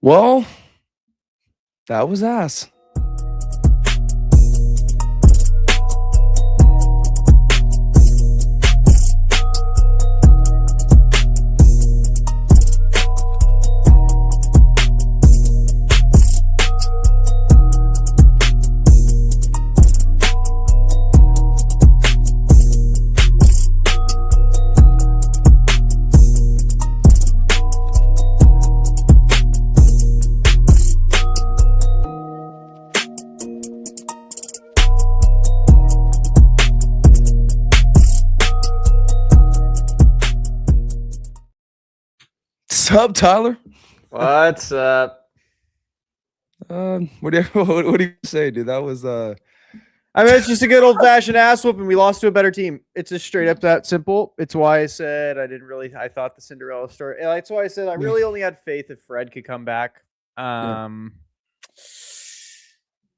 Well, that was ass. Sup, Tyler? What's up? What do you say, dude? That was I mean, it's just a good old fashioned ass whooping. We lost to a better team. It's just straight up that simple. It's why I said I thought the Cinderella story. That's why I said I really only had faith if Fred could come back.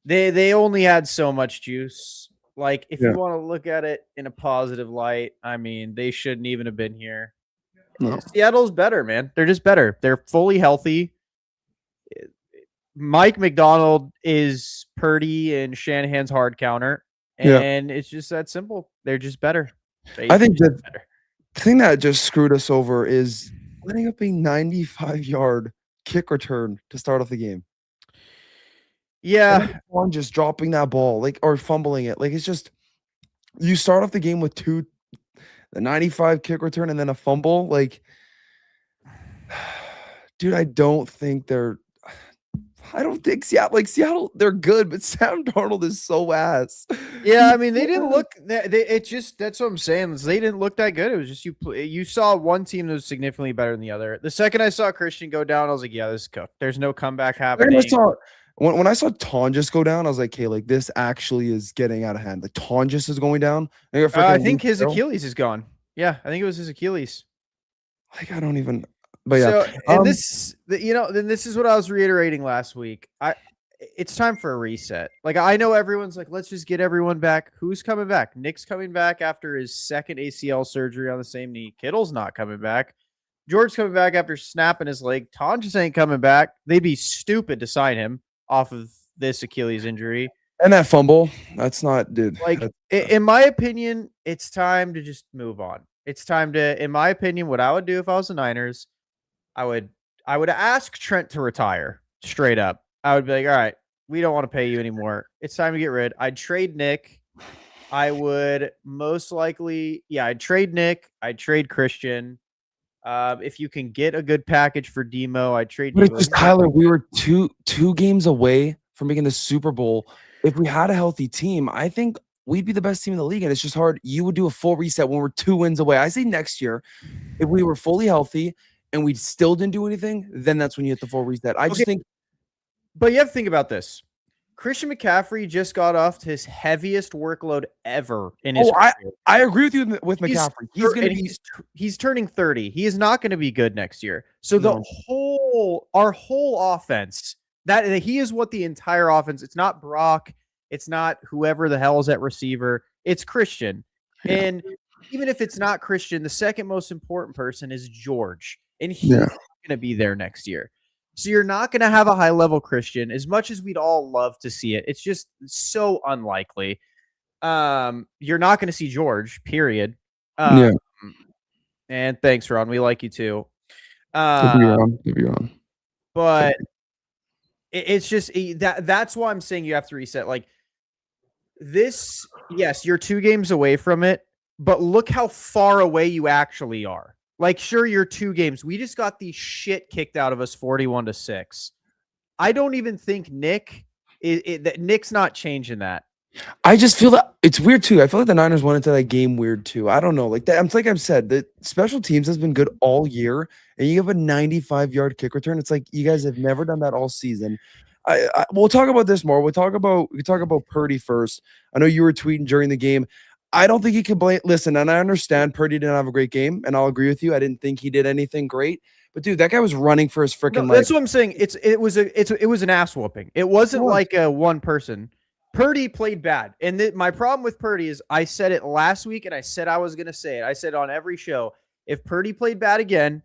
They only had so much juice. Like, if you want to look at it in a positive light, I mean, they shouldn't even have been here. No. Seattle's better, man. They're just better. They're fully healthy. Mike McDonald is Purdy and Shanahan's hard counter, and it's just that simple. They're just better. I think the thing that just screwed us over is letting up a 95-yard kick return to start off the game. Yeah, one just dropping that ball, or fumbling it. It's just you start off the game with the 95 kick return and then a fumble. Dude, I don't think Seattle, they're good, but Sam Darnold is so ass. Yeah, I mean, they didn't look. That's what I'm saying. They didn't look that good. It was just you saw one team that was significantly better than the other. The second I saw Christian go down, I was like, yeah, this is cooked. There's no comeback happening. When I saw Tonjes go down, I was like, okay, this actually is getting out of hand. Tonjes is going down. I think his Achilles is gone. Yeah, I think it was his Achilles. I don't even. But yeah, so, and then this is what I was reiterating last week. It's time for a reset. I know everyone's like, let's just get everyone back. Who's coming back? Nick's coming back after his second ACL surgery on the same knee. Kittle's not coming back. George's coming back after snapping his leg. Tonjes ain't coming back. They'd be stupid to sign him off of this Achilles injury. And that fumble, that's not, dude. In my opinion, it's time to just move on. It's time to, in my opinion, what I would do if I was the Niners, I would ask Trent to retire straight up. I would be like, all right, we don't want to pay you anymore. It's time to get rid. I'd trade Nick. I would most likely, I'd trade Nick. I'd trade Christian. If you can get a good package for Demo, I'd trade. But it's just, Tyler, we were two games away from making the Super Bowl. If we had a healthy team, I think we'd be the best team in the league, and it's just hard. You would do a full reset when we're 2 wins away. I say next year, if we were fully healthy and we still didn't do anything, then that's when you hit the full reset. I just think. But you have to think about this. Christian McCaffrey just got off his heaviest workload ever in his career. I agree with you with McCaffrey. He's turning 30. He is not going to be good next year. So our whole offense, that he is what the entire offense. It's not Brock. It's not whoever the hell is at receiver. It's Christian. Yeah. And even if it's not Christian, the second most important person is George. And he's not going to be there next year. So you're not going to have a high-level Christian, as much as we'd all love to see it. It's just so unlikely. You're not going to see George, period. And thanks, Ron. We like you too. Could be wrong. But it's just that's why I'm saying you have to reset. This, yes, you're 2 games away from it, but look how far away you actually are. Sure, you're 2 games. We just got the shit kicked out of us 41-6. I don't even think Nick's not changing that. I just feel that it's weird too. I feel like the Niners went into that game weird too. I don't know. I've said, the special teams has been good all year, and you have a 95-yard kick return. It's like you guys have never done that all season. We'll talk about this more. We can talk about Purdy first. I know you were tweeting during the game. I don't think he can blame. Listen, and I understand Purdy didn't have a great game, and I'll agree with you. I didn't think he did anything great, but dude, that guy was running for his freaking life. That's what I'm saying. It was an ass whooping. It wasn't like a one person. Purdy played bad, and my problem with Purdy is I said it last week, and I said I was going to say it. I said on every show, if Purdy played bad again,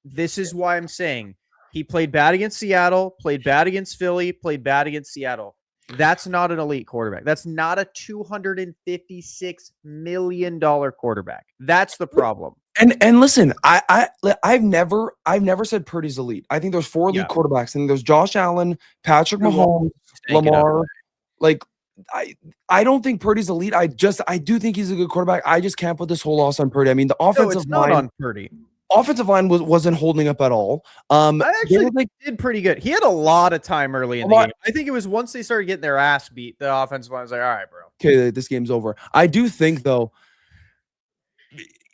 this is why I'm saying He played bad against Seattle, played bad against Philly, played bad against Seattle. That's not an elite quarterback. That's not a $256 million quarterback. That's the problem. And listen, I've never said Purdy's elite. I think there's 4 elite quarterbacks, and there's Josh Allen, Patrick Mahomes, Lamar. Like I don't think Purdy's elite. I do think he's a good quarterback. I just can't put this whole loss on Purdy. I mean, the offensive line on Purdy. Offensive line wasn't holding up at all. I actually did pretty good. He had a lot of time early in the game. I think it was once they started getting their ass beat, the offensive line was like, all right, bro. Okay, this game's over. I do think, though,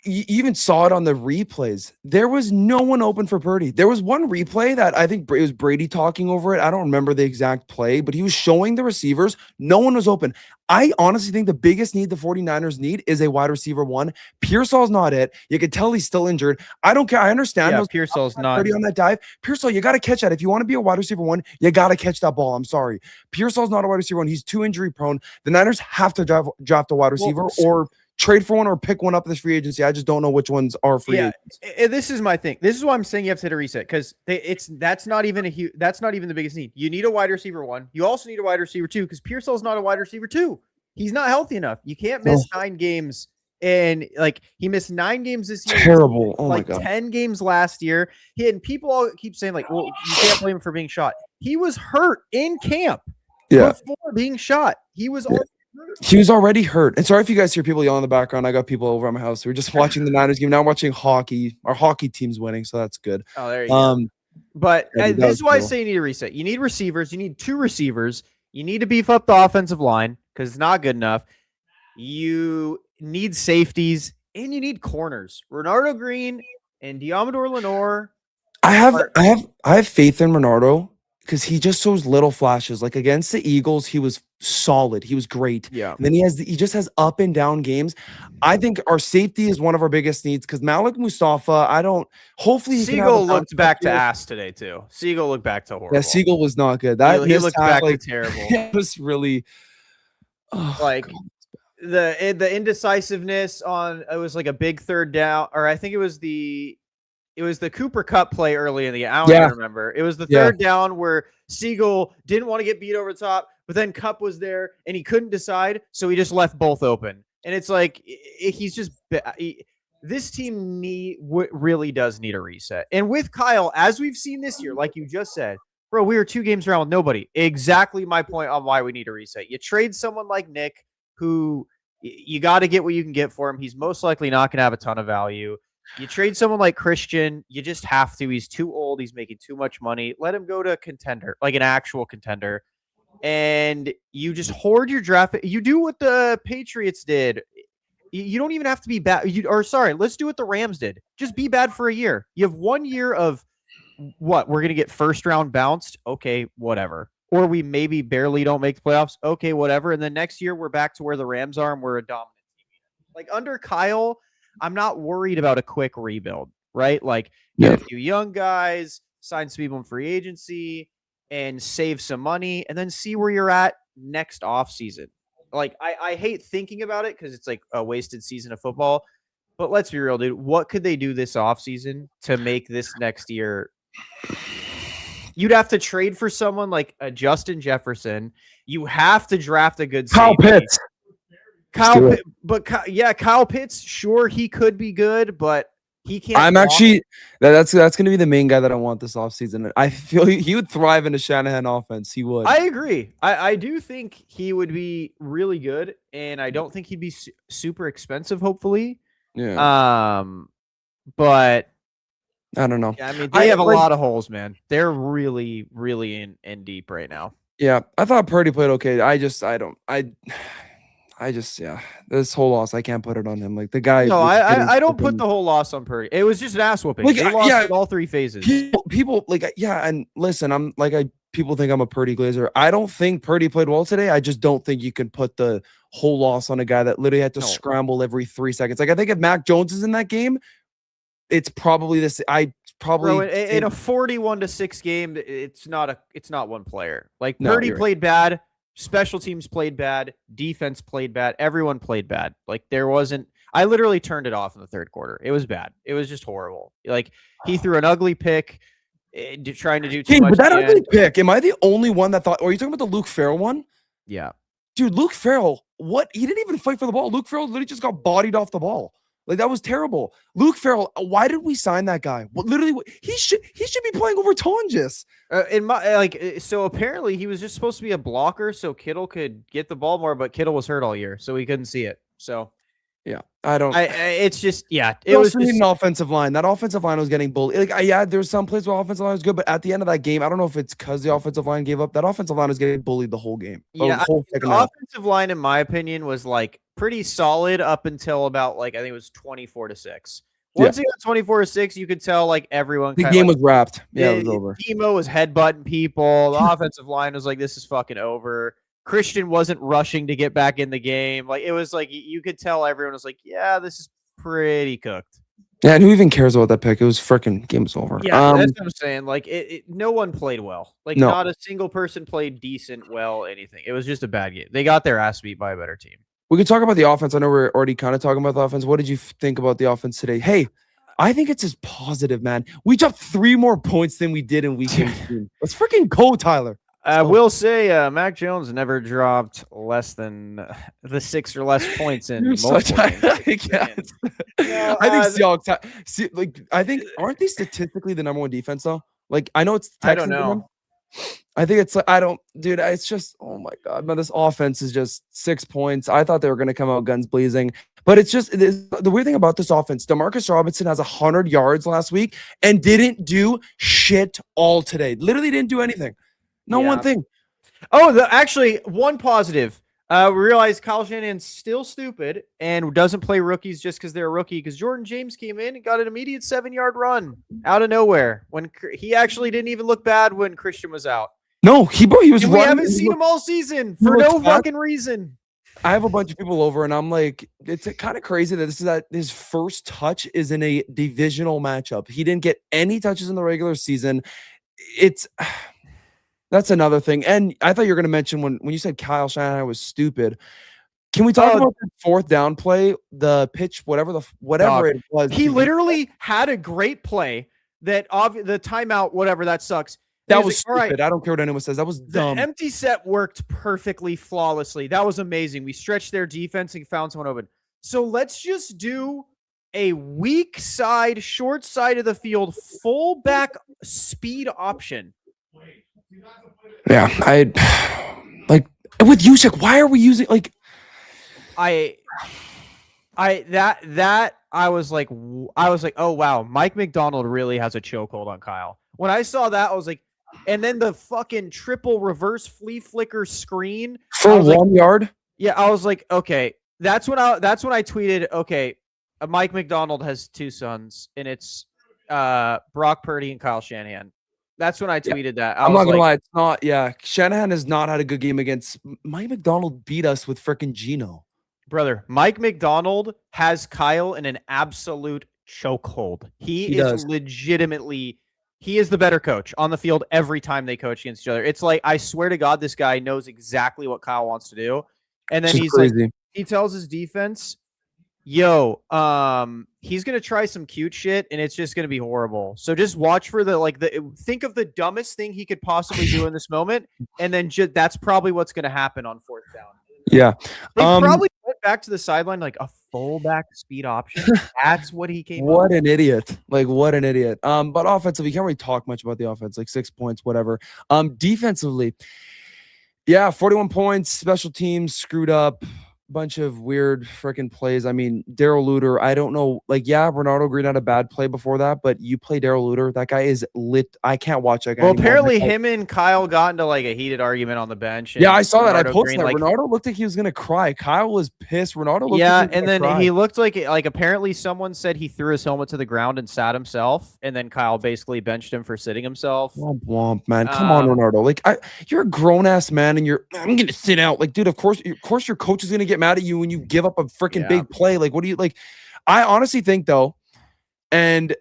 you even saw it on the replays. There was no one open for Purdy. There was one replay that I think it was Brady talking over it. I don't remember the exact play, but he was showing the receivers. No one was open. I honestly think the biggest need the 49ers need is a wide receiver 1. Pearsall's not it. You can tell he's still injured. I don't care. I understand. Yeah, Pearsall's not. Purdy on that dive. Pearsall, you got to catch that. If you want to be a wide receiver 1, you got to catch that ball. I'm sorry. Pearsall's not a wide receiver 1. He's too injury prone. The Niners have to draft a wide receiver or trade for one or pick one up this free agency. I just don't know which ones are free agents. This is my thing. This is why I'm saying you have to hit a reset, because that's not even the biggest need. You need a wide receiver 1. You also need a wide receiver 2, because Pearsall's not a wide receiver 2. He's not healthy enough. You can't miss 9 games. And he missed 9 games this year. Terrible. Oh my God. 10 games last year. And people all keep saying, well, you can't blame him for being shot. He was hurt in camp before being shot. He was already hurt. And sorry if you guys hear people yelling in the background. I got people over at my house. We're just watching the Niners game. Now I'm watching hockey. Our hockey team's winning, so that's good. Oh, there you go. But this is why I say you need a reset. You need receivers. You need 2 receivers. You need to beef up the offensive line because it's not good enough. You need safeties, and you need corners. Renardo Green and Diamador Lenore. I have faith in Renardo because he just shows little flashes. Like against the Eagles, he was solid. He was great. Yeah. And then he just has up and down games. I think our safety is one of our biggest needs because Malik Mustafa, hopefully Siegel looked back to ass today too. Siegel looked back to horrible. Yeah, Siegel was not good. He looked back to terrible. It was really the indecisiveness on it was like a big third down, or I think it was the Cooper Kupp play early in the game. I don't even remember. It was the third down where Siegel didn't want to get beat over the top, but then Kupp was there and he couldn't decide, so he just left both open. And it's like he's just this team really does need a reset. And with Kyle, as we've seen this year, like you just said, bro, we were 2 games around with nobody. Exactly my point on why we need a reset. You trade someone like Nick, who you got to get what you can get for him. He's most likely not going to have a ton of value. You trade someone like Christian, you just have to. He's too old. He's making too much money. Let him go to a contender, like an actual contender. And you just hoard your draft. You do what the Patriots did. You don't even have to be bad. Let's do what the Rams did. Just be bad for a year. You have 1 year of what? We're going to get first round bounced. Okay, whatever. Or we maybe barely don't make the playoffs. Okay, whatever. And then next year we're back to where the Rams are and we're a dominant team. Like under Kyle, I'm not worried about a quick rebuild, right? Like get a few young guys, sign some people in free agency, and save some money, and then see where you're at next offseason. Like I hate thinking about it because it's like a wasted season of football. But let's be real, dude. What could they do this offseason to make this next year? You'd have to trade for someone like a Justin Jefferson. You have to draft a good Kyle Pitts. Kyle Pitts, sure, he could be good, but he can't. I'm actually that's going to be the main guy that I want this offseason. I feel he would thrive in a Shanahan offense. He would. I agree. I do think he would be really good, and I don't think he'd be super expensive, hopefully. Yeah. But I don't know. Yeah, I mean, they have a lot of holes, man. They're really, really in deep right now. Yeah, I thought Purdy played okay. This whole loss, I can't put it on him. Like the guy. No, I don't put the whole loss on Purdy. It was just an ass whooping. They lost in all 3 phases. People and listen, people think I'm a Purdy glazer. I don't think Purdy played well today. I just don't think you can put the whole loss on a guy that literally had to scramble every 3 seconds. Like I think if Mac Jones is in that game, it's probably this. In a 41-6 game, it's not one player. Like Purdy played bad, special teams played bad, defense played bad, everyone played bad. Like there wasn't. I literally turned it off in the third quarter. It was bad. It was just horrible. Like he threw an ugly pick. trying to do too Hey, much. but that at the ugly end. pick. Am I the only one that thought? Or are you talking about the Luke Farrell one? Yeah. Dude, Luke Farrell, what? He didn't even fight for the ball. Luke Farrell literally just got bodied off the ball. Like, that was terrible. Luke Farrell, why did we sign that guy? What, literally, he should be playing over Tonjes. So apparently he was just supposed to be a blocker so Kittle could get the ball more, but Kittle was hurt all year, so he couldn't see it. So yeah, I don't. It's just it was was just an offensive line. That offensive line was getting bullied. Like, yeah, there's some places where offensive line was good, but at the end of that game, I don't know if it's because the offensive line gave up. That offensive line was getting bullied the whole game. Yeah, second the half. offensive line, in my opinion, was like pretty solid up until about I think it was 24-6. Once it got 24-6, you could tell everyone. The game was wrapped. Yeah, it was over. Demo was headbutting people. The offensive line was like, "This is fucking over." Christian wasn't rushing to get back in the game. It was you could tell everyone was like, "Yeah, this is pretty cooked." Yeah, and who even cares about that pick? It was freaking game was over. Yeah, that's what I'm saying. No one played well. No. Not a single person played decent, anything. It was just a bad game. They got their ass beat by a better team. We could talk about the offense. I know we're already kind of talking about the offense. What did you think about the offense today? Hey, I think it's just positive, man. We dropped 3 more points than we did in week 18. Let's freaking go, Tyler. I will say Mac Jones never dropped less than the 6 or less points in multiple games. I think Seahawks. I think aren't they statistically the number 1 defense though? I know it's Texans. I don't know. I think it's dude. It's just, oh my god, man. This offense is just 6 points. I thought they were going to come out guns blazing, but it's just the weird thing about this offense. Demarcus Robinson has 100 yards last week and didn't do shit all today. Literally didn't do anything. No one thing. Oh, actually, one positive. We realized Kyle Shanahan's still stupid and doesn't play rookies just because they're a rookie. Because Jordan James came in and got an immediate 7-yard run out of nowhere when he actually didn't even look bad when Christian was out. No, he was. And we haven't seen him all season for no fucking reason. I have a bunch of people over, and I'm like, it's kind of crazy that his first touch is in a divisional matchup. He didn't get any touches in the regular season. That's another thing. And I thought you were going to mention when you said Kyle Shanahan was stupid. Can we talk about the 4th down play, the pitch, whatever it was? He literally had a great play that the timeout, whatever, that sucks. That was stupid. Right. I don't care what anyone says. That was dumb. The empty set worked perfectly, flawlessly. That was amazing. We stretched their defense and found someone open. So let's just do a weak side, short side of the field, full back speed option. Yeah, with Juszczyk, why are we using I was like, oh wow, Mike McDonald really has a chokehold on Kyle. When I saw that, I was like, and then the fucking triple reverse flea flicker screen for 1 yard. Yeah, I was like, okay, that's when I tweeted, okay, Mike McDonald has 2 sons, and it's Brock Purdy and Kyle Shanahan. That's when I tweeted that. I'm not gonna lie, it's not. Yeah, Shanahan has not had a good game against Mike McDonald. Beat us with freaking Geno, brother. Mike McDonald has Kyle in an absolute chokehold. He is legitimately. He is the better coach on the field every time they coach against each other. It's like, I swear to God, this guy knows exactly what Kyle wants to do, and then he's crazy. Like, he tells his defense, yo, he's gonna try some cute shit, and it's just gonna be horrible. So just watch for think of the dumbest thing he could possibly do in this moment, and then that's probably what's gonna happen on 4th down. Yeah, they probably went back to the sideline like a fullback speed option. That's what he came. What an idiot! What an idiot. But offensively, you can't really talk much about the offense. 6 points, whatever. Defensively, yeah, 41 points. Special teams screwed up. Bunch of weird freaking plays. I mean, Darrell Luter, I don't know. Ronaldo Green had a bad play before that, but you play Darrell Luter, that guy is lit. I can't watch that guy. Well, apparently him and Kyle got into a heated argument on the bench. Yeah, I saw that. I posted that. Ronaldo looked like he was gonna cry. Kyle was pissed. Ronaldo looked like and then he looked like apparently someone said he threw his helmet to the ground and sat himself, and then Kyle basically benched him for sitting himself. Womp womp, man. Come on, Ronaldo. You're a grown ass man, and I'm gonna sit out. Dude, of course your coach is gonna get mad at you when you give up a freaking big play. What do you like? I honestly think though, and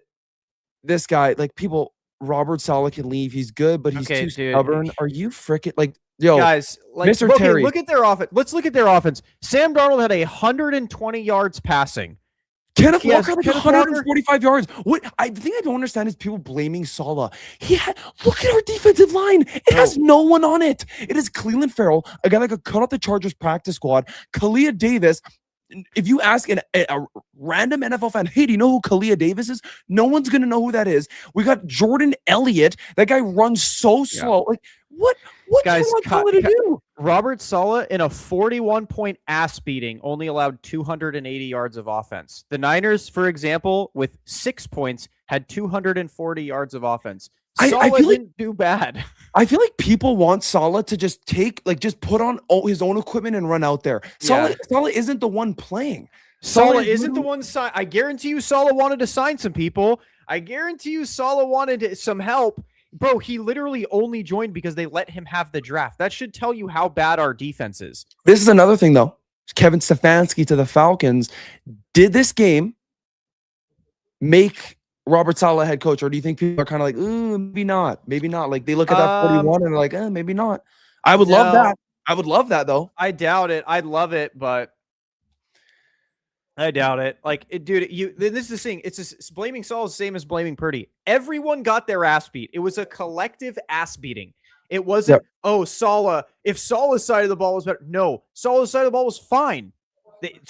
this guy, people, Robert Saleh can leave. He's good, but he's too stubborn. Are you freaking yo, guys? Mr. Terry, look at their offense. Let's look at their offense. Sam Darnold had 120 yards passing, Kenneth He has Walker had like Kenneth Walker. 145 yards. The thing I don't understand is people blaming Saleh. Look at our defensive line. It has no one on it. It is Cleveland Farrell, a guy that got cut off the Chargers practice squad. Kalia Davis. If you ask a random NFL fan, hey, do you know who Kalia Davis is? No one's gonna know who that is. We got Jordan Elliott. That guy runs so slow. Like, what Guys, do you want Saleh to do? Robert Saleh, in a 41-point ass beating, only allowed 280 yards of offense. The Niners, for example, with 6 points, had 240 yards of offense. Saleh didn't do bad. I feel like people want Saleh to just put on his own equipment and run out there. Saleh isn't the one playing. Saleh isn't the one. I guarantee you Saleh wanted to sign some people. I guarantee you Saleh wanted some help. Bro, he literally only joined because they let him have the draft. That should tell you how bad our defense is. This is another thing, though. Kevin Stefanski to the Falcons. Did this game make Robert Saleh head coach, or do you think people are kind of like, maybe not, maybe not? Like, they look at that 41 and they're like, maybe not. I would love that. I would love that, though. I doubt it. I'd love it, but I doubt it. Like, dude, this is the thing. It's blaming Saul is the same as blaming Purdy. Everyone got their ass beat. It was a collective ass beating. It wasn't, Saleh, if Saleh's side of the ball was better. No, Saleh's side of the ball was fine.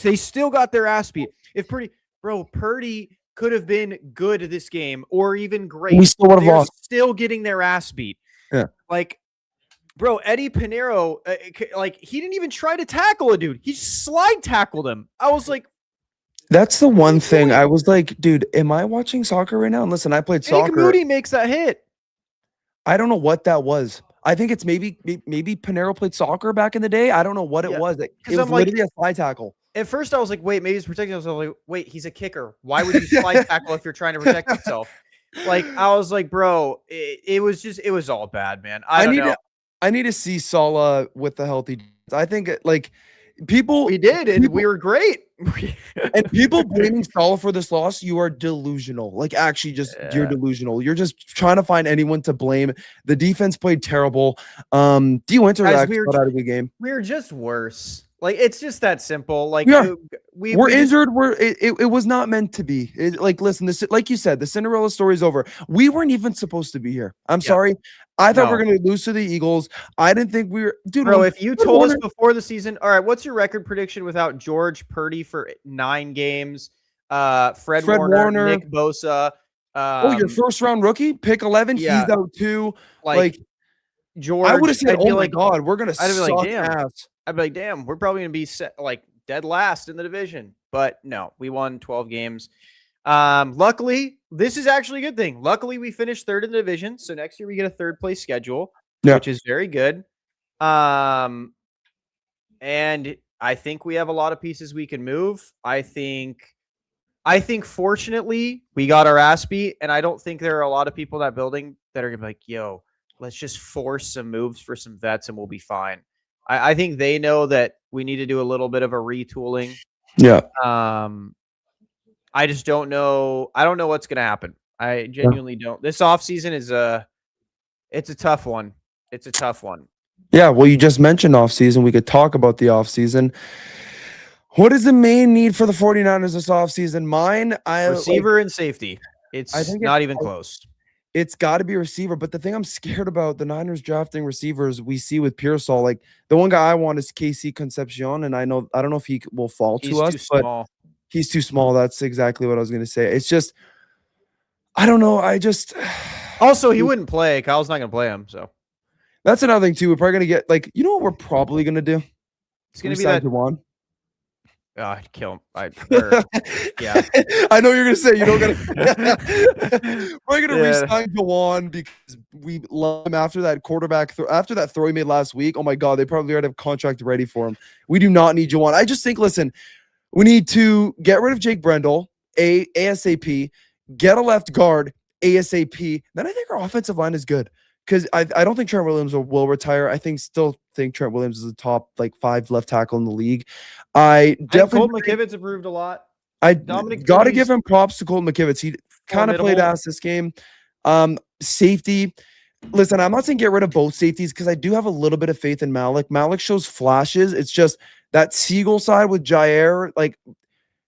They still got their ass beat. If Purdy could have been good at this game or even great. We still would have lost. Still getting their ass beat. Yeah. Like, bro, Eddie Pinheiro, he didn't even try to tackle a dude. He slide tackled him. I was like, that's the one thing I was like, dude, am I watching soccer right now? And listen, I played soccer. Moody makes that hit. I don't know what that was. I think it's maybe Pinheiro played soccer back in the day. I don't know what it was. It was literally a slide tackle. At first, I was like, wait, maybe he's protecting himself. Like, wait, he's a kicker. Why would you slide tackle if you're trying to protect yourself? Like, I was like, bro, it was all bad, man. I need to see Saleh with the healthy. I think we did, and we were great. And people blaming Saleh for this loss, you are delusional. Like, actually, you're delusional. You're just trying to find anyone to blame. The defense played terrible. D. Winter actually got out of the game. We're just worse. Like, it's just that simple. Like, we're injured. It was not meant to be. Listen, like you said, the Cinderella story is over. We weren't even supposed to be here. I'm sorry. I thought we were going to lose to the Eagles. I didn't think we were. Dude, bro, if you told us before the season, all right, what's your record prediction without George Purdy for 9 games? Fred Warner, Nick Bosa. Your first round rookie, pick 11. He's out too. Like George, I would have said, oh my God, we're going to suck ass. I'd be like, damn, we're probably going to be dead last in the division. But no, we won 12 games. Luckily, this is actually a good thing. Luckily, we finished 3rd in the division. So next year we get a 3rd place schedule, which is very good. And I think we have a lot of pieces we can move. I think fortunately we got our ass beat, and I don't think there are a lot of people in that building that are going to be like, yo, let's just force some moves for some vets and we'll be fine. I think they know that we need to do a little bit of a retooling. Yeah. I just don't know. I don't know what's going to happen. I genuinely don't. This offseason is it's a tough one. It's a tough one. Yeah. Well, you just mentioned offseason. We could talk about the offseason. What is the main need for the 49ers this offseason? Receiver and safety. I think not even close. It's got to be a receiver. But the thing I'm scared about, the Niners drafting receivers we see with Pearsall, like the one guy I want is KC Concepcion, and I don't know if he will fall to us, but he's too small. That's exactly what I was going to say. It's just, I don't know. Also, he wouldn't play. Kyle's not going to play him. So that's another thing too. We're probably going to get you know what we're probably going to do? It's going to be that Juwan. I'd kill him. Yeah. I know you're going to say you don't got to. We're going to re-sign Juwan because we love him after that quarterback. After that throw he made last week. Oh my God, they probably already have a contract ready for him. We do not need Juwan. I just think, listen, we need to get rid of Jake Brendel, ASAP, get a left guard, ASAP. Then I think our offensive line is good. Because I don't think Trent Williams will retire. I still think Trent Williams is the top 5 left tackle in the league. I definitely Colton McKivitz improved a lot. I got to give him props to Colton McKivitz. He kind of played ass this game. Safety. Listen, I'm not saying get rid of both safeties because I do have a little bit of faith in Malik. Malik shows flashes. It's just that Siegel side with Jair,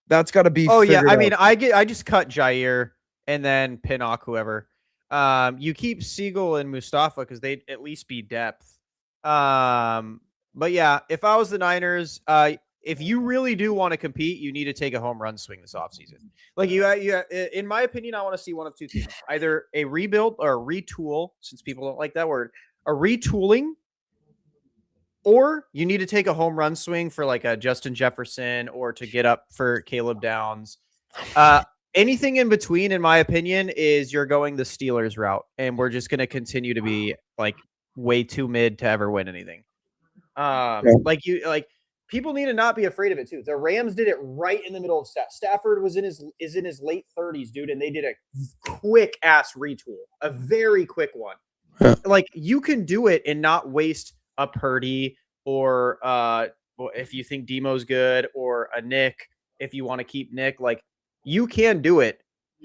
That's got to be. Oh yeah, figured I out. mean, I just cut Jair and then Pinnock, whoever. You keep Siegel and Mustafa because they'd at least be depth. But yeah, if I was the Niners, if you really do want to compete, you need to take a home run swing this offseason. Like in my opinion, I want to see one of two things: either a rebuild or a retool, since people don't like that word, a retooling, or you need to take a home run swing for like a Justin Jefferson or to get up for Caleb Downs. Anything in between, in my opinion, is you're going the Steelers route, and we're just going to continue to be like way too mid to ever win anything. Like people need to not be afraid of it too. The Rams did it right in the middle of Stafford is in his late 30s, dude, and they did a quick ass retool, a very quick one. Yeah. Like you can do it and not waste a Purdy or if you think Demo's good, or a Nick if you want to keep Nick. Like you can do it,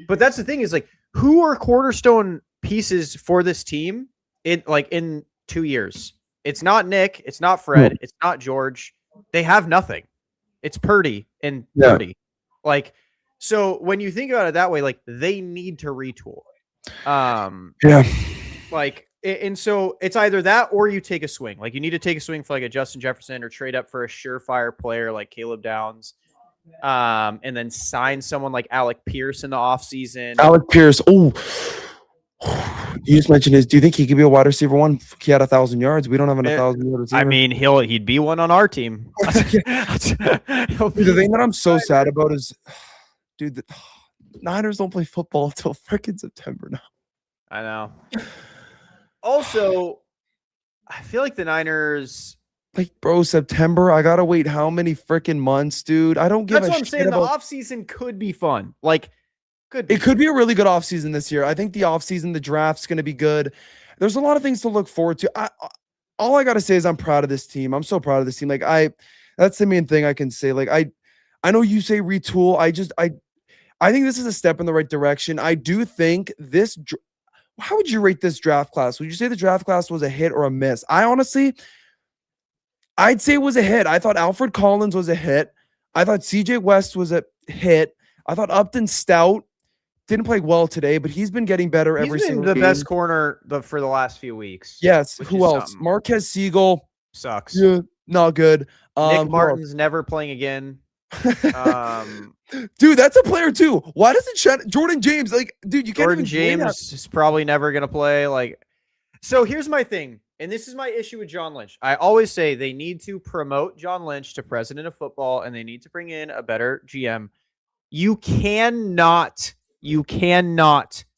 but that's the thing is like who are cornerstone pieces for this team in 2 years? It's not Nick. It's not Fred. It's not George. They have nothing. It's Purdy and Purdy. Like, so when you think about it that way, like they need to retool. Like, and so it's either that or you take a swing. Like you need to take a swing for like a Justin Jefferson or trade up for a surefire player like Caleb Downs. And then sign someone like Alec Pierce in the offseason. Alec Pierce. Oh, you just mentioned his. Do you think he could be a wide receiver one? He had 1,000 yards. We don't have 1,000 yard receiver. I mean, he'd be one on our team. The thing that I'm so sad about is, dude, the Niners don't play football until freaking September now. I know. Also, I feel like the Niners. Like, bro, September. I gotta wait how many freaking months, dude? I don't give That's a what I'm shit saying. about. The offseason could be fun. Like, it could be a really good offseason this year. I think the offseason, the draft's gonna be good. There's a lot of things to look forward to. All I gotta say is I'm proud of this team. I'm so proud of this team. Like, that's the main thing I can say. Like, I know you say retool. I think this is a step in the right direction. I do think this. How would you rate this draft class? Would you say the draft class was a hit or a miss? I'd say it was a hit. I thought Alfred Collins was a hit. I thought CJ West was a hit. I thought Upton Stout didn't play well today, but he's been getting better every single game. He's been the best corner for the last few weeks. Yes. Who else? Something. Marquez Siegel. Sucks. Yeah, not good. Nick Martin's never playing again. Dude, that's a player too. Why doesn't Jordan James, like, dude, you can't Jordan James is probably never going to play. Like, so here's my thing. And this is my issue with John Lynch. I always say they need to promote John Lynch to president of football, and they need to bring in a better GM. You cannot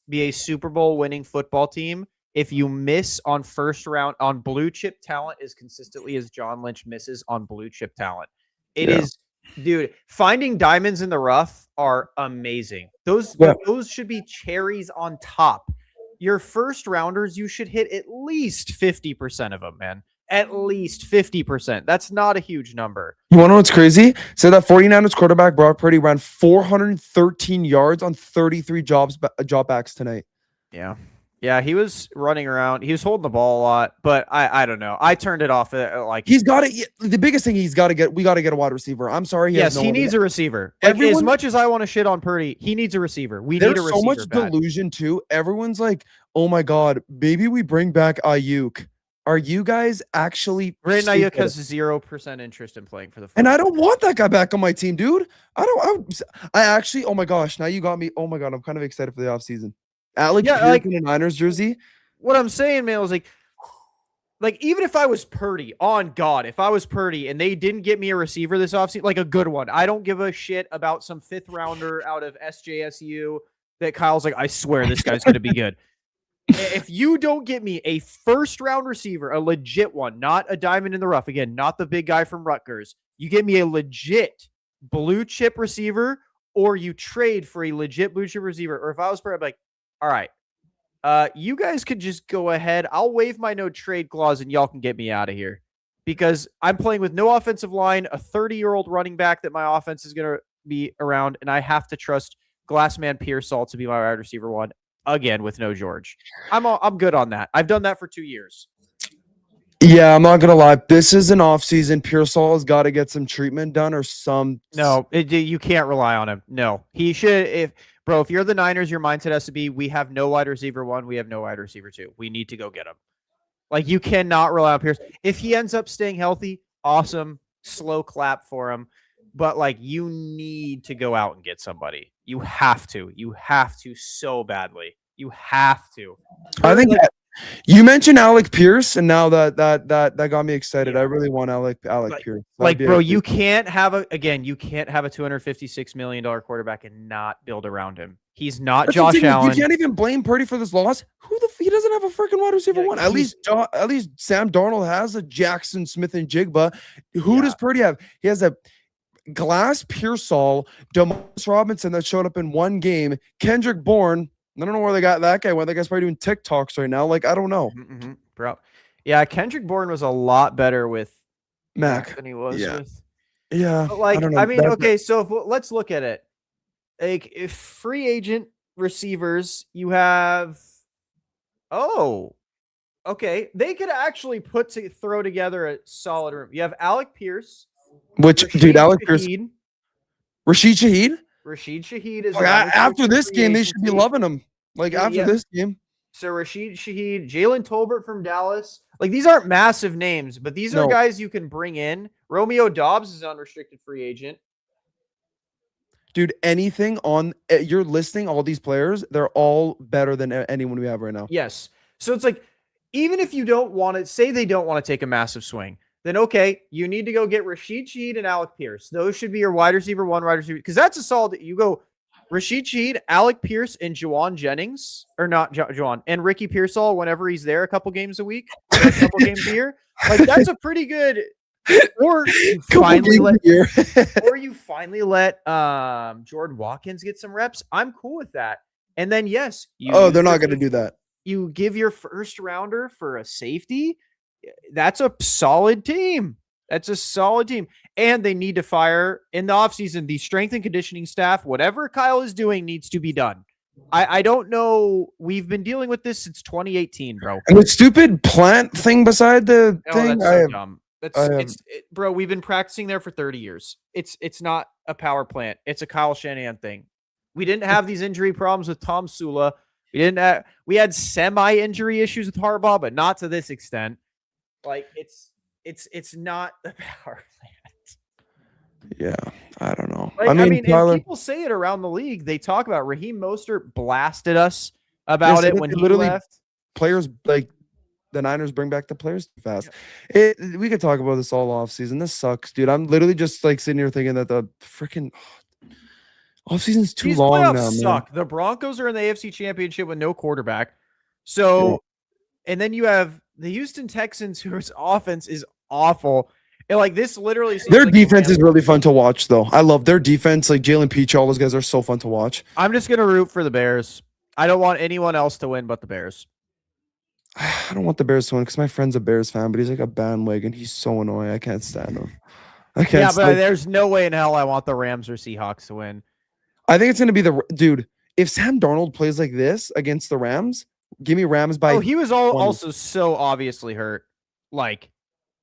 be a Super Bowl winning football team if you miss on first round on blue chip talent as consistently as John Lynch misses on blue chip talent. It is, dude, finding diamonds in the rough are amazing. Those should be cherries on top. Your first rounders, you should hit at least 50% of them, man. At least 50%. That's not a huge number. You want to know what's crazy? So that 49ers quarterback, Brock Purdy, ran 413 yards on 33 dropbacks tonight. Yeah. Yeah, he was running around. He was holding the ball a lot, but I don't know. I turned it off. He's got it. The biggest thing we got to get a wide receiver. I'm sorry. He needs a receiver. Like, as much as I want to shit on Purdy, he needs a receiver. We need a receiver. There's so much delusion too. Everyone's like, oh my God, maybe we bring back Ayuk. Are you guys actually? Brandon Ayuk has 0% interest in playing for the. And I don't want that guy back on my team, dude. I actually. Oh my gosh, now you got me. Oh my God, I'm kind of excited for the offseason. Alec Pierce in a Niners jersey. What I'm saying, man, was like even if I was Purdy, on God, if I was Purdy and they didn't get me a receiver this offseason, like a good one, I don't give a shit about some 5th rounder out of SJSU that Kyle's like, I swear this guy's going to be good. If you don't get me a first round receiver, a legit one, not a diamond in the rough, again, not the big guy from Rutgers, you get me a legit blue chip receiver, or you trade for a legit blue chip receiver. Or if I was Purdy, I'd be like, all right, you guys could just go ahead. I'll waive my no trade clause and y'all can get me out of here, because I'm playing with no offensive line, a 30-year-old running back that my offense is going to be around, and I have to trust Glassman Pearsall to be my wide receiver one again with no George. I'm good on that. I've done that for 2 years. Yeah, I'm not gonna lie. This is an off season. Pearsall has got to get some treatment done or some. No, you can't rely on him. No, he should. If you're the Niners, your mindset has to be: we have no wide receiver 1, we have no wide receiver 2. We need to go get him. Like, you cannot rely on Pierce. If he ends up staying healthy, awesome. Slow clap for him. But like, you need to go out and get somebody. You have to. You have to so badly. You have to. I think that you mentioned Alec Pierce, and now that got me excited. Yeah. I really want Alec Pierce. Like, bro, you can't have a $256 million quarterback and not build around him. He's not Josh Allen. You can't even blame Purdy for this loss. He doesn't have a freaking wide receiver 1. At least Sam Darnold has a Jackson Smith and Jigba. Who does Purdy have? He has a Glass, Pearsall, Demarcus Robinson that showed up in one game. Kendrick Bourne. I don't know where they got that guy. Why that guy's probably doing TikToks right now. Like, I don't know. Bro. Yeah, Kendrick Bourne was a lot better with Mac than he was with. Yeah. But like, I don't know. I mean, okay, so let's look at it. Like, if free agent receivers, you have okay. They could actually throw together a solid room. You have Alec Pierce. Which dude, Alec Pierce. Rashid Shaheed? Rashid Shaheed is after this game, they should be loving him. Like, after this game. So Rashid Shaheed, Jalen Tolbert from Dallas. Like, these aren't massive names, but these are guys you can bring in. Romeo Dobbs is unrestricted free agent. Dude, anything on you're listing all these players, they're all better than anyone we have right now. Yes. So it's like, even if you don't want to say they don't want to take a massive swing, then okay, you need to go get Rashid Shaheed and Alec Pierce. Those should be your wide receiver 1, wide receiver, because that's a solid. You go Rashid Shaheed, Alec Pierce, and Juwan Jennings, or not Juwan, and Ricky Pearsall whenever he's there a couple games a week, a couple games a year. Like, that's a pretty good. Or you finally let Jordan Watkins get some reps. I'm cool with that. And then yes, they're not going to do that. You give your first rounder for a safety. That's a solid team. That's a solid team. And they need to fire in the offseason the strength and conditioning staff. Whatever Kyle is doing needs to be done. I don't know. We've been dealing with this since 2018, bro. And the stupid plant thing beside the thing. That's so dumb. Bro, we've been practicing there for 30 years. It's not a power plant. It's a Kyle Shanahan thing. We didn't have these injury problems with Tom Sula. We had semi-injury issues with Harbaugh, but not to this extent. Like, it's not the power plant. Yeah, I don't know. Like, I mean, and people say it around the league. They talk about Raheem Mostert blasted us about it when he left. Players like the Niners bring back the players too fast. We could talk about this all off season. This sucks, dude. I'm literally just like sitting here thinking that the freaking off season's too long now. Suck. The Broncos are in the AFC Championship with no quarterback. So, and then you have the Houston Texans, whose offense is awful. And like, this literally seems their defense is really fun to watch, though. I love their defense. Like Jalen Peach, all those guys are so fun to watch. I'm just gonna root for the Bears. I don't want anyone else to win but the Bears. I don't want the Bears to win because my friend's a Bears fan, but he's like a bandwagon. He's so annoying. I can't stand him. I can't. Yeah, but there's no way in hell I want the Rams or Seahawks to win. I think it's going to be dude. If Sam Darnold plays like this against the Rams, give me Rams by. Oh, he was also so obviously hurt. Like,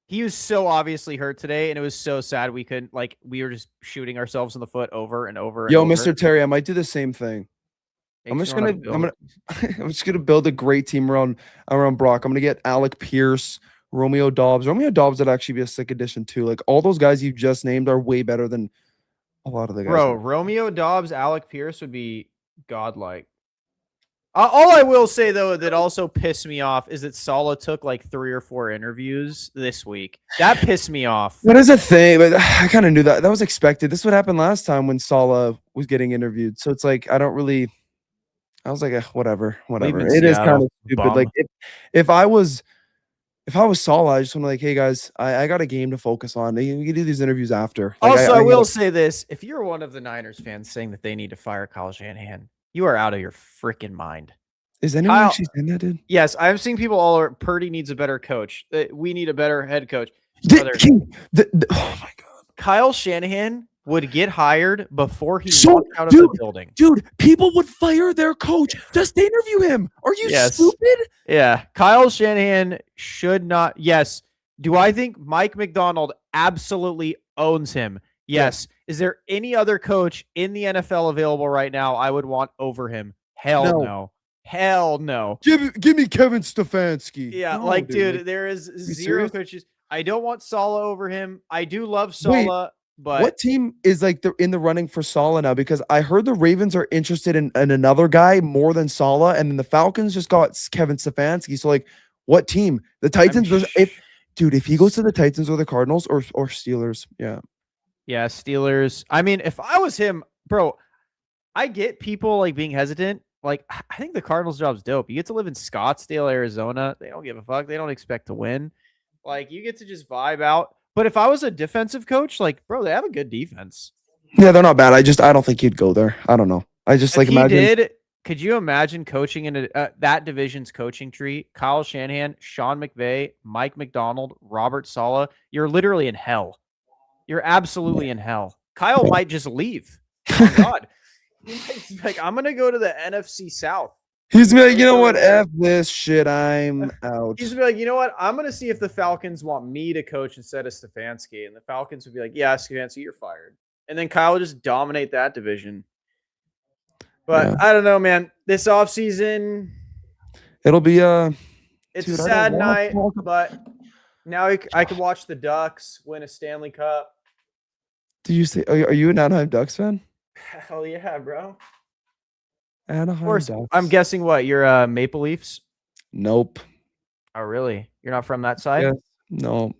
he was so obviously hurt today, and it was so sad we couldn't. Like, we were just shooting ourselves in the foot over and over. Yo, Mr. Terry, I might do the same thing. I'm just gonna build a great team around Brock. I'm gonna get Alec Pierce, Romeo Dobbs. Romeo Dobbs would actually be a sick addition too. Like, all those guys you just named are way better than a lot of the guys. Bro, Romeo Dobbs, Alec Pierce would be godlike. All I will say, though, that also pissed me off is that Saleh took like 3 or 4 interviews this week. That pissed me off. That is a thing, but I kind of knew that. That was expected. This would happen last time when Saleh was getting interviewed. So it's like, I was like, whatever. It is kind of stupid. Like, if I was Saleh, I just want to like, hey guys, I got a game to focus on. We can do these interviews after. Like, also, I will say this: if you're one of the Niners fans saying that they need to fire Kyle Shanahan, you are out of your freaking mind. Is anyone actually saying that, dude? Yes, I'm seeing people all over. Purdy needs a better coach. We need a better head coach. Oh my god, Kyle Shanahan would get hired before he So, walked out of the building. Dude, people would fire their coach just to interview him. Are you stupid? Yeah. Kyle Shanahan should not. Yes. Do I think Mike McDonald absolutely owns him? Yes. Is there any other coach in the NFL available right now I would want over him? Hell no. Hell no. Give me Kevin Stefanski. Yeah, No, like, dude, there is zero coaches. I don't want Saleh over him. I do love Saleh, but what team is like in the running for Saleh now? Because I heard the Ravens are interested in another guy more than Saleh, and then the Falcons just got Kevin Stefanski. So like, what team? The Titans. If he goes to the Titans or the Cardinals or Steelers, yeah, Steelers. I mean, if I was him, bro, I get people like being hesitant. Like, I think the Cardinals job's dope. You get to live in Scottsdale, Arizona. They don't give a fuck. They don't expect to win. Like, you get to just vibe out. But if I was a defensive coach, like, bro, they have a good defense. Yeah, they're not bad. I don't think he'd go there. I don't know. I just if imagine. Could you imagine coaching in that division's coaching tree? Kyle Shanahan, Sean McVay, Mike McDonald, Robert Saleh. You're literally in hell. You're absolutely in hell. Kyle might just leave. Oh, God. He's like, I'm going to go to the NFC South. He's gonna be like, you know what? F this shit. I'm out. He's gonna be like, you know what? I'm going to see if the Falcons want me to coach instead of Stefanski. And the Falcons would be like, yeah, Stefanski, you're fired. And then Kyle will just dominate that division. But I don't know, man. This offseason, it'll be it's a sad night, but now I can watch the Ducks win a Stanley Cup. Did you say? Are you an Anaheim Ducks fan? Hell yeah, bro. Anaheim of course, Ducks. I'm guessing what? You're Maple Leafs? Nope. Oh, really? You're not from that side? Yes. No.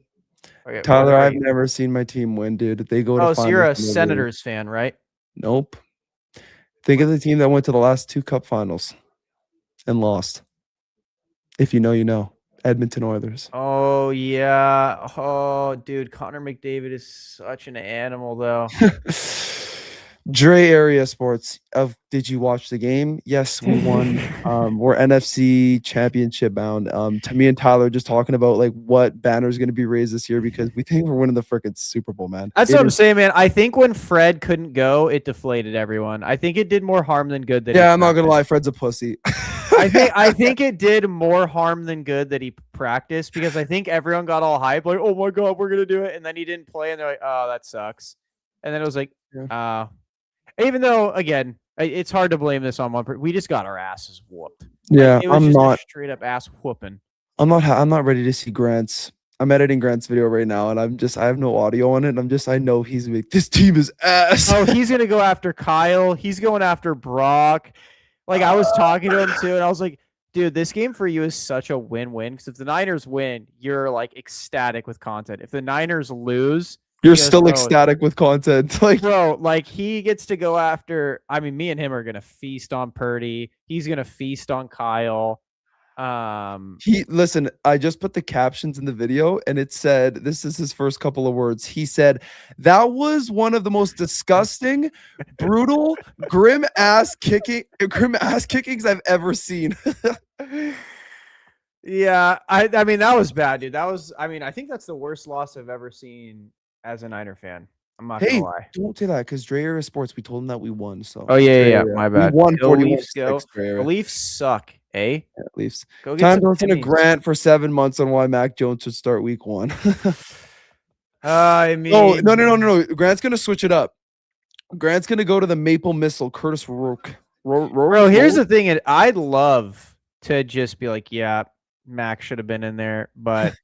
Okay, Tyler, I've never seen my team win, dude. They go to so you're a Senators fan, right? Nope. Think of the team that went to the last 2 Cup finals and lost. If you know, you know. Edmonton Oilers. Oh, yeah. Oh, dude. Connor McDavid is such an animal, though. Dre Area Sports. Did you watch the game? Yes, we won. We're NFC championship bound. To me and Tyler just talking about like what banner is going to be raised this year because we think we're winning the freaking Super Bowl, man. That's what I'm saying, man. I think when Fred couldn't go, it deflated everyone. I think it did more harm than good. I'm not gonna lie, Fred's a pussy. I think it did more harm than good that he practiced because I think everyone got all hyped, like, oh my God, we're gonna do it, and then he didn't play, and they're like, oh, that sucks. And then it was like, even though, again, it's hard to blame this on one person. We just got our asses whooped. Yeah, it was a straight up ass whooping. I'm not ready to see Grant's. I'm editing Grant's video right now, and I have no audio on it. And I know he's like, this team is ass. Oh, he's gonna go after Kyle. He's going after Brock. Like, I was talking to him too, and I was like, dude, this game for you is such a win-win. Because if the Niners win, you're like ecstatic with content. If the Niners lose, you're still ecstatic with content. Like, bro, like he gets to go after. I mean, me and him are gonna feast on Purdy. He's gonna feast on Kyle. Listen, I just put the captions in the video and it said, this is his first couple of words. He said, that was one of the most disgusting, brutal, grim ass kickings I've ever seen. Yeah, I mean, that was bad, dude. I think that's the worst loss I've ever seen as a Niner fan. I'm not gonna lie. Don't say that because Dre Area Sports, we told him that we won. So my bad. We won 41. The Leafs suck, eh? Yeah, Leafs. Go get Time to listen to Grant for 7 months on why Mac Jones should start week 1. I mean, no. Grant's gonna switch it up. Grant's gonna go to the Maple Missile, Curtis Rourke. Bro, here's the thing. I'd love to just be like, yeah, Mac should have been in there, but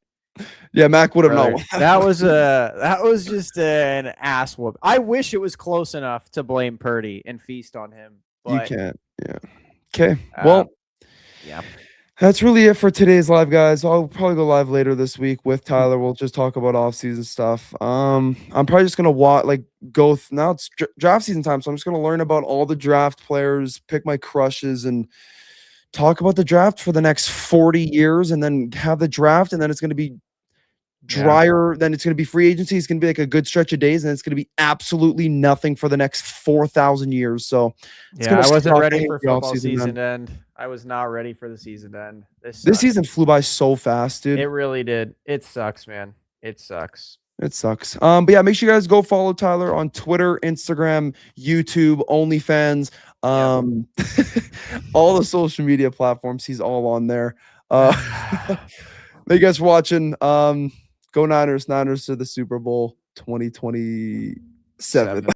yeah, Mac would have known. That was just an ass whoop. I wish it was close enough to blame Purdy and feast on him. But, you can't. Yeah. Okay. Well, yeah. That's really it for today's live, guys. I'll probably go live later this week with Tyler. We'll just talk about off-season stuff. I'm probably just gonna now it's draft season time, so I'm just gonna learn about all the draft players, pick my crushes, and talk about the draft for the next 40 years, and then have the draft, and then it's gonna be drier. Then it's gonna be free agency. It's gonna be like a good stretch of days, and it's gonna be absolutely nothing for the next 4,000 years. So I wasn't ready for football season to end. I was not ready for the season to end. This season flew by so fast, dude. It really did. It sucks, man. It sucks. It sucks. But yeah, make sure you guys go follow Tyler on Twitter, Instagram, YouTube, OnlyFans, all the social media platforms. He's all on there. Thank you guys for watching. Go Niners, Niners to the Super Bowl 2027.